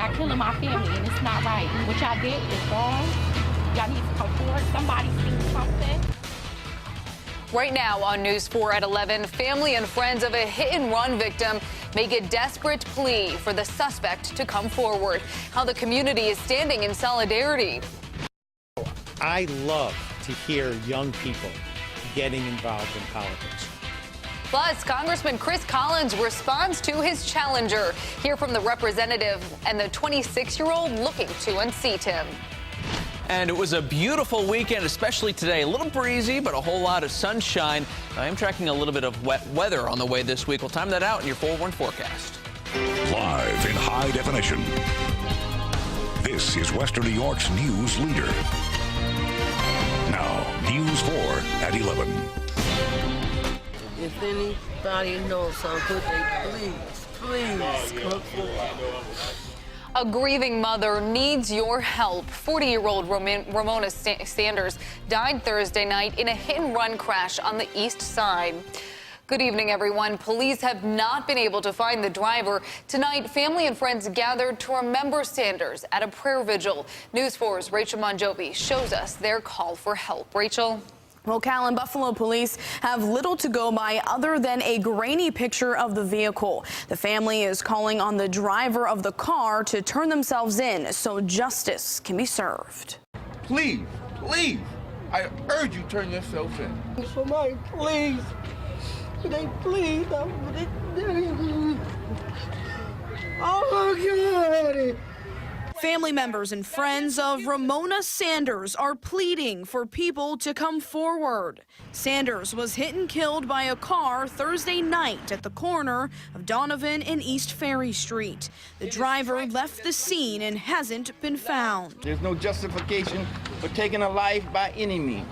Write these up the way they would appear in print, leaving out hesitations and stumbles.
Y'all killing my family, and it's not right. What y'all did is wrong. Y'all need to come forward. Somebody seen something. Right now on News 4 at 11, family and friends of a hit-and-run victim make a desperate plea for the suspect to come forward. How the community is standing in solidarity. I love to hear young people getting involved in politics. Plus, Congressman Chris Collins responds to his challenger. Hear from the representative and the 26-year-old looking to unseat him. And it was a beautiful weekend, especially today. A little breezy, but a whole lot of sunshine. I am tracking a little bit of wet weather on the way this week. We'll time that out in your 4-1 forecast. Live in high definition. This is Western New York's news leader. Now, News 4 at 11. If anybody knows something, please come forward. A grieving mother needs your help. 40-year-old Ramona Sanders died Thursday night in a hit-and-run crash on the east side. Good evening, everyone. Police have not been able to find the driver. Tonight, family and friends gathered to remember Sanders at a prayer vigil. News 4's Rachel Monjovi shows us their call for help. Rachel? Well, Cal, and Buffalo police have little to go by other than a grainy picture of the vehicle. The family is calling on the driver of the car to turn themselves in so justice can be served. Please, I urge you turn yourself in. Somebody, please. Please. Oh, my God. Family members and friends of Ramona Sanders are pleading for people to come forward. Sanders was hit and killed by a car Thursday night at the corner of Donovan and East Ferry Street. The driver left the scene and hasn't been found. There's no justification for taking a life by any means,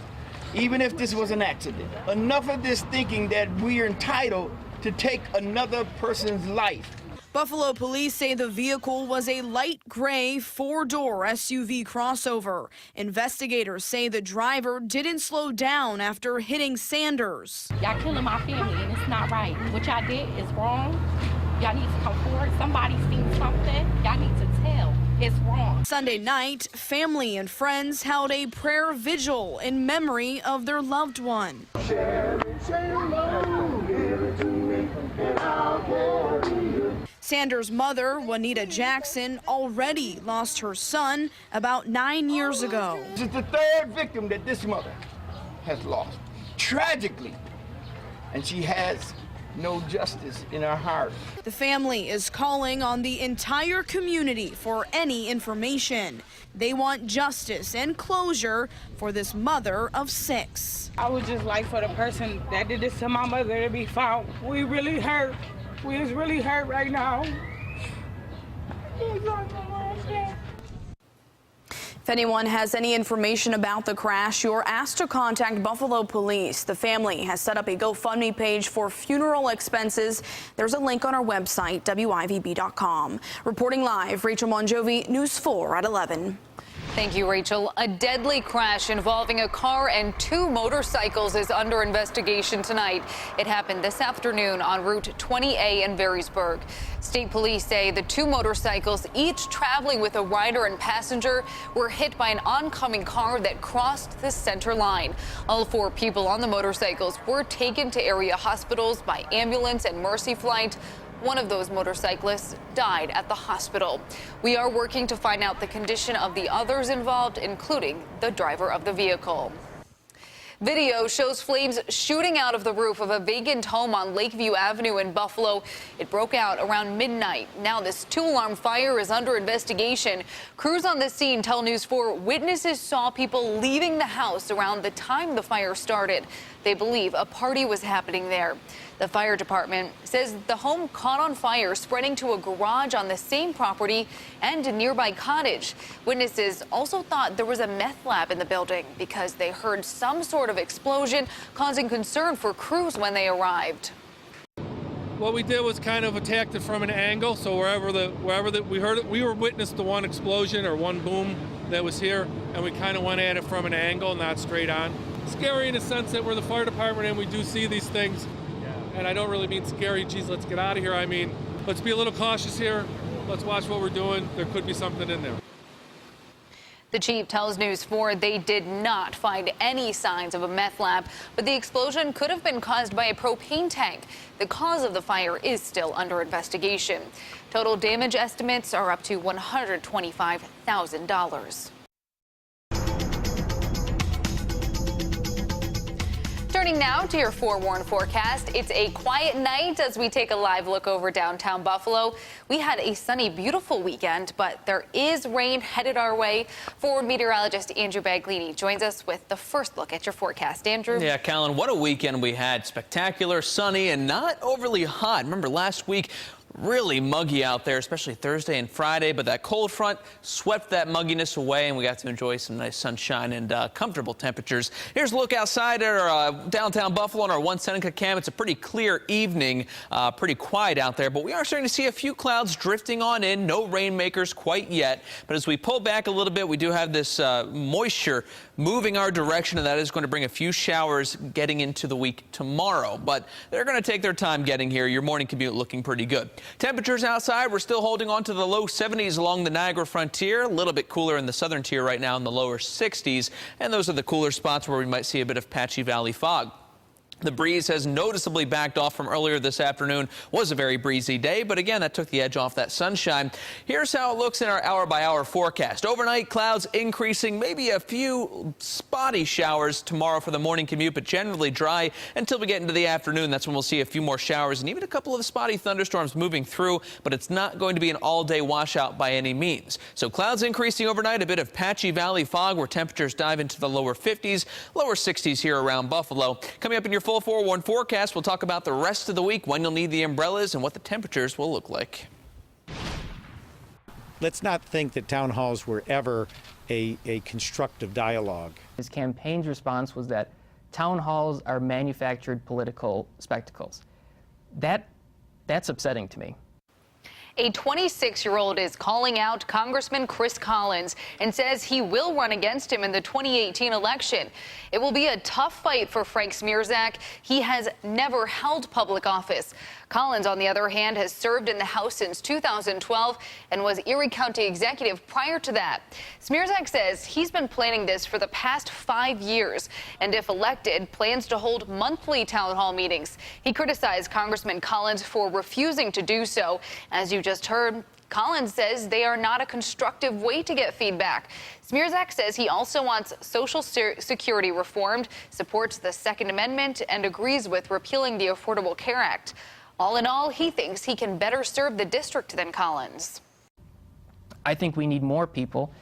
even if this was an accident. Enough of this thinking that we are entitled to take another person's life. Buffalo police say the vehicle was a light gray 4-door SUV crossover. Investigators say the driver didn't slow down after hitting Sanders. Y'all killing my family, and it's not right. What y'all did is wrong. Y'all need to come forward. Somebody seen something. Y'all need to tell. It's wrong. Sunday night, family and friends held a prayer vigil in memory of their loved one. Sanders' mother, Juanita Jackson, already lost her son about 9 years ago. This is the third victim that this mother has lost, tragically, and she has no justice in her heart. The family is calling on the entire community for any information. They want justice and closure for this mother of 6. I would just like for the person that did this to my mother to be found. We really hurt. We is really hurt right now. If anyone has any information about the crash, you're asked to contact Buffalo Police. The family has set up a GoFundMe page for funeral expenses. There's a link on our website, wivb.com. Reporting live, Rachel Monjovi, News 4 at 11. Thank you, Rachel. A deadly crash involving a car and 2 motorcycles is under investigation tonight. It happened this afternoon on Route 20A in Varysburg. State police say the 2 motorcycles, each traveling with a rider and passenger, were hit by an oncoming car that crossed the center line. All 4 people on the motorcycles were taken to area hospitals by ambulance and Mercy Flight. One of those motorcyclists died at the hospital. We are working to find out the condition of the others involved, including the driver of the vehicle. Video shows flames shooting out of the roof of a vacant home on Lakeview Avenue in Buffalo. It broke out around midnight. Now this 2-alarm fire is under investigation. Crews on the scene tell News 4 witnesses saw people leaving the house around the time the fire started. They believe a party was happening there. The fire department says the home caught on fire, spreading to a garage on the same property and a nearby cottage. Witnesses also thought there was a meth lab in the building because they heard some sort of explosion, causing concern for crews when they arrived. What we did was kind of attacked it from an angle, so wherever we heard it, we were witness to one explosion or one boom that was here, and we kind of went at it from an angle, not straight on. Scary in the sense that we're the fire department and we do see these things. And I don't really mean scary, geez, let's get out of here. I mean, let's be a little cautious here. let's watch what we're doing. There could be something in there. The chief tells News 4 they did not find any signs of a meth lab, but the explosion could have been caused by a propane tank. The cause of the fire is still under investigation. Total damage estimates are up to $125,000. Turning now to your forewarned forecast. It's a quiet night as we take a live look over downtown Buffalo. We had a sunny, beautiful weekend, but there is rain headed our way. Forward meteorologist Andrew Baglini joins us with the first look at your forecast. Andrew? Yeah, Callan, what a weekend we had. Spectacular, sunny, and not overly hot. Remember last week, really muggy out there, especially Thursday and Friday, but that cold front swept that mugginess away, and we got to enjoy some nice sunshine and comfortable temperatures. Here's a look outside at our downtown Buffalo on our 1 Seneca cam. It's a pretty clear evening, pretty quiet out there, but we are starting to see a few clouds drifting on in. No rainmakers quite yet, but as we pull back a little bit, we do have this moisture moving our direction, and that is going to bring a few showers getting into the week tomorrow, but they're going to take their time getting here. Your morning commute looking pretty good. Temperatures outside, we're still holding on to the low 70s along the Niagara frontier. A little bit cooler in the southern tier right now in the lower 60s. And those are the cooler spots where we might see a bit of patchy valley fog. The breeze has noticeably backed off from earlier this afternoon. Was a very breezy day, but again, that took the edge off that sunshine. Here's how it looks in our hour-by-hour forecast. Overnight, clouds increasing, maybe a few spotty showers tomorrow for the morning commute, but generally dry until we get into the afternoon. That's when we'll see a few more showers and even a couple of spotty thunderstorms moving through, but it's not going to be an all-day washout by any means. So clouds increasing overnight, a bit of patchy valley fog where temperatures dive into the lower 50s, lower 60s here around Buffalo. Coming up in your full forewarned forecast, we'll talk about the rest of the week, when you'll need the umbrellas, and what the temperatures will look like. Let's not think that town halls were ever a constructive dialogue. His campaign's response was that town halls are manufactured political spectacles. That's upsetting to me. A 26-year-old is calling out Congressman Chris Collins and says he will run against him in the 2018 election. It will be a tough fight for Frank Smearzak. He has never held public office. Collins, on the other hand, has served in the House since 2012 and was Erie County executive prior to that. Smearzak says he's been planning this for the past 5 years and, if elected, plans to hold monthly town hall meetings. He criticized Congressman Collins for refusing to do so. As you just heard, Collins says they are not a constructive way to get feedback. Smearzak says he also wants Social Security reformed, supports the Second Amendment, and agrees with repealing the Affordable Care Act. All in all, he thinks he can better serve the district than Collins. I think we need more people,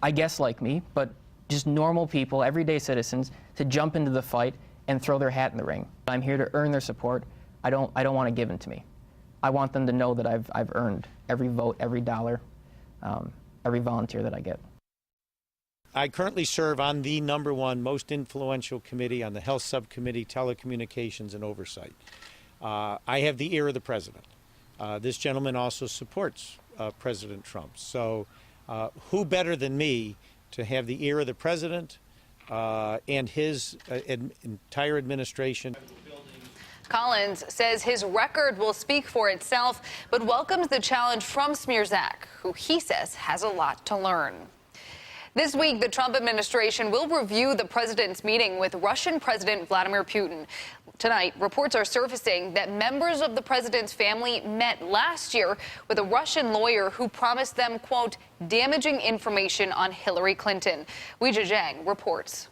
I guess like me, but just normal people, everyday citizens, to jump into the fight and throw their hat in the ring. I'm here to earn their support. I don't want it given to me. I want them to know that I've earned every vote, every dollar, every volunteer that I get. I currently serve on the #1 most influential committee on the Health Subcommittee, Telecommunications and Oversight. I have the ear of the president. This gentleman also supports President Trump. So who better than me to have the ear of the president and his entire administration? Collins says his record will speak for itself, but welcomes the challenge from Smearzak, who he says has a lot to learn. This week, the Trump administration will review the president's meeting with Russian President Vladimir Putin. Tonight, reports are surfacing that members of the president's family met last year with a Russian lawyer who promised them, quote, damaging information on Hillary Clinton. Weijia Zhang reports.